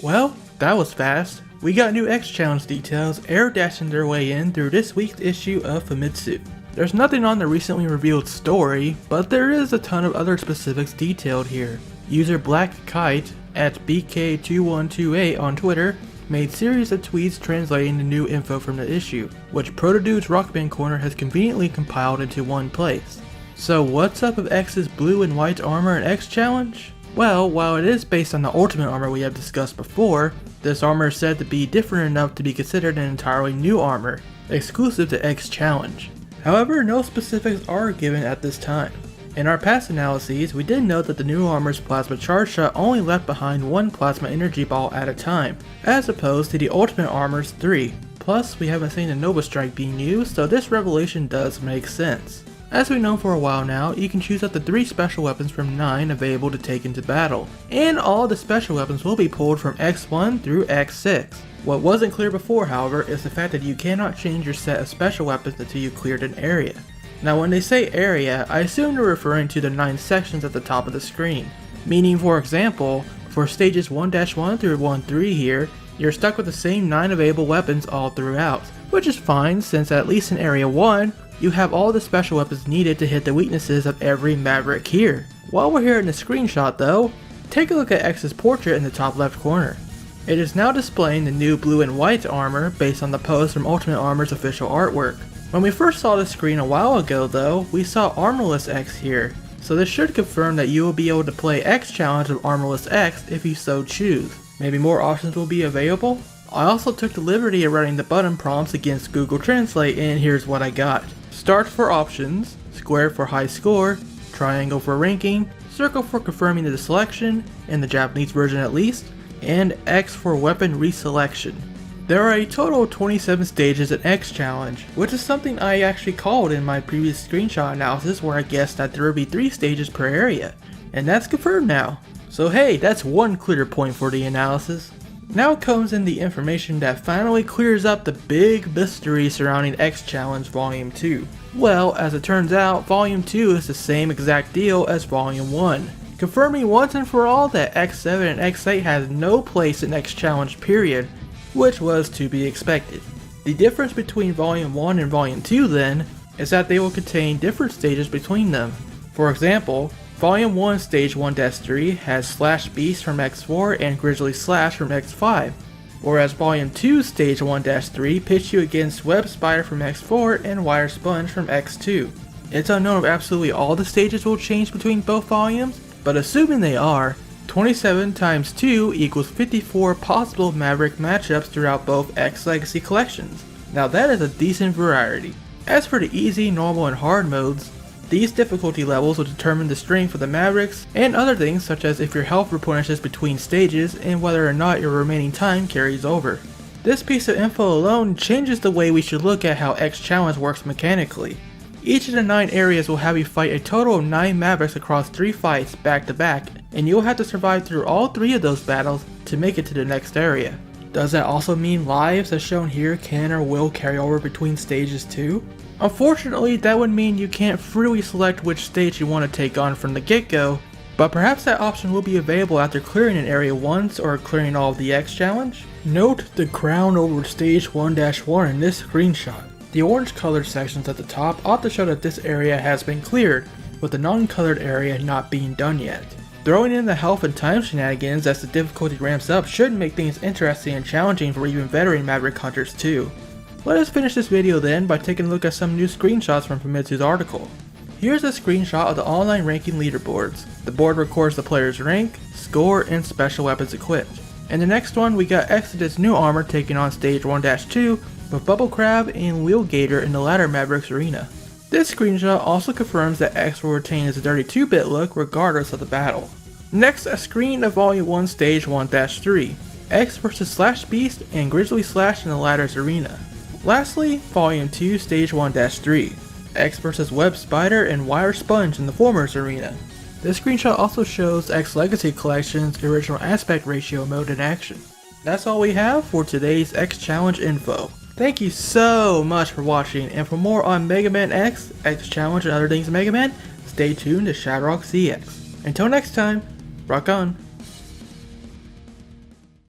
Well, that was fast. We got new X Challenge details air dashing their way in through this week's issue of Famitsu. There's nothing on the recently revealed story, but there is a ton of other specifics detailed here. User Black Kite at BK2128 on Twitter made series of tweets translating the new info from the issue, which Protodude's Rock Band Corner has conveniently compiled into one place. So what's up with X's blue and white armor in X Challenge? Well, while it is based on the ultimate armor we have discussed before, this armor is said to be different enough to be considered an entirely new armor, exclusive to X Challenge. However, no specifics are given at this time. In our past analyses, we did note that the new armor's plasma charge shot only left behind one plasma energy ball at a time, as opposed to the ultimate armor's 3. Plus, we haven't seen the Nova Strike being used, so this revelation does make sense. As we've known for a while now, you can choose up to 3 special weapons from 9 available to take into battle, and all the special weapons will be pulled from X1 through X6. What wasn't clear before, however, is the fact that you cannot change your set of special weapons until you cleared an area. Now when they say area, I assume they're referring to the 9 sections at the top of the screen. Meaning, for example, for stages 1-1 through 1-3 here, you're stuck with the same 9 available weapons all throughout, which is fine since at least in area 1, you have all the special weapons needed to hit the weaknesses of every Maverick here. While we're here in the screenshot though, take a look at X's portrait in the top left corner. It is now displaying the new blue and white armor based on the post from Ultimate Armor's official artwork. When we first saw this screen a while ago though, we saw Armorless X here, so this should confirm that you will be able to play X Challenge of Armorless X if you so choose. Maybe more options will be available? I also took the liberty of running the button prompts against Google Translate and here's what I got. Start for options, square for high score, triangle for ranking, circle for confirming the selection, in the Japanese version at least, and X for weapon reselection. There are a total of 27 stages in X Challenge, which is something I actually called in my previous screenshot analysis where I guessed that there would be 3 stages per area, and that's confirmed now. So hey, that's one clear point for the analysis. Now comes in the information that finally clears up the big mystery surrounding X Challenge Volume 2. Well, as it turns out, Volume 2 is the same exact deal as Volume 1, confirming once and for all that X7 and X8 has no place in X Challenge period, which was to be expected. The difference between Volume 1 and Volume 2 then, is that they will contain different stages between them. For example, Volume 1 Stage 1-3 has Slash Beast from X4 and Grizzly Slash from X5, whereas Volume 2 Stage 1-3 pits you against Web Spider from X4 and Wire Sponge from X2. It's unknown if absolutely all the stages will change between both volumes, but assuming they are, 27 times 2 equals 54 possible Maverick matchups throughout both X Legacy collections. Now that is a decent variety. As for the easy, normal, and hard modes, these difficulty levels will determine the strength of the Mavericks and other things such as if your health replenishes between stages and whether or not your remaining time carries over. This piece of info alone changes the way we should look at how X Challenge works mechanically. Each of the 9 areas will have you fight a total of 9 Mavericks across 3 fights back to back, and you'll have to survive through all 3 of those battles to make it to the next area. Does that also mean lives as shown here can or will carry over between stages too? Unfortunately, that would mean you can't freely select which stage you want to take on from the get-go, but perhaps that option will be available after clearing an area once or clearing all of the X Challenge. Note the crown over stage 1-1 in this screenshot. The orange colored sections at the top ought to show that this area has been cleared, with the non-colored area not being done yet. Throwing in the health and time shenanigans as the difficulty ramps up should make things interesting and challenging for even veteran Maverick hunters too. Let us finish this video then by taking a look at some new screenshots from Famitsu's article. Here's a screenshot of the online ranking leaderboards. The board records the player's rank, score, and special weapons equipped. In the next one, we got Exodus' new armor taking on stage 1-2 with Bubble Crab and Wheel Gator in the latter Mavericks arena. This screenshot also confirms that X will retain his 32-bit look regardless of the battle. Next, a screen of Volume 1 Stage 1-3, X vs Slash Beast and Grizzly Slash in the latter's arena. Lastly, Volume 2 Stage 1-3, X vs Web Spider and Wire Sponge in the former's arena. This screenshot also shows X Legacy Collection's original aspect ratio mode in action. That's all we have for today's X Challenge info. Thank you so much for watching, and for more on Mega Man X, X Challenge, and other things Mega Man, stay tuned to ShadowRockZX. Until next time, rock on!